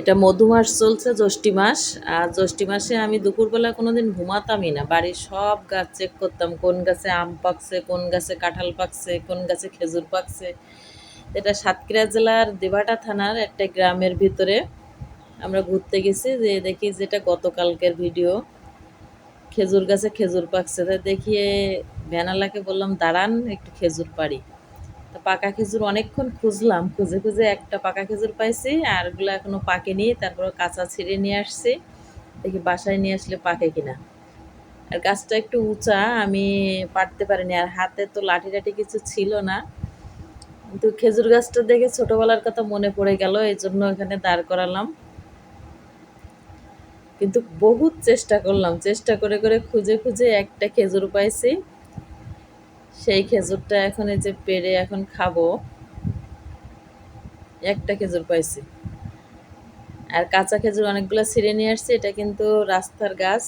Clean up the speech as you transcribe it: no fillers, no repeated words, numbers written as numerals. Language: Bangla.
এটা মধুমাস চলছে, জ্যৈষ্ঠী মাস। আর জ্যৈষ্ঠী মাসে আমি দুপুরবেলা কোনোদিন ঘুমাতামই না, বাড়ির সব গাছ চেক করতাম, কোন গাছে আম পাকছে, কোন গাছে কাঁঠাল পাকছে, কোন গাছে খেজুর পাকছে। এটা সাতক্ষীরা জেলার দেবাটা থানার একটা গ্রামের ভিতরে আমরা ঘুরতে গেছি, যে দেখি যেটা গতকালকের ভিডিও, খেজুর গাছে খেজুর পাকছে। তা দেখিয়ে ভ্যানালাকে বললাম দাঁড়ান একটু খেজুর পাড়ি। তো পাকা খেজুর অনেকক্ষণ খুঁজলাম, খুঁজে খুঁজে একটা পাকা খেজুর পাইছি, আর ওগুলো এখনও পাকেনি। তারপর কাঁচা ছিঁড়ে নিয়ে আসছি, দেখি বাসায় নিয়ে আসলে পাকে কিনা। আর গাছটা একটু উঁচা, আমি পারতে পারিনি, আর হাতে তো লাঠি টাঠি কিছু ছিল না। কিন্তু খেজুর গাছটা দেখে ছোটবেলার কথা মনে পড়ে গেল, এই জন্য এখানে দাঁড় করালাম। কিন্তু বহুত চেষ্টা করলাম, চেষ্টা করে করে খুঁজে খুঁজে একটা খেজুর পাইছি। সেই খেজুরটা এখন এই যে পেড়ে এখন খাবো। একটা খেজুর পাইছি, আর কাঁচা খেজুর অনেকগুলো ছিঁড়ে নিয়ে আসছি। এটা কিন্তু রাস্তার গাছ,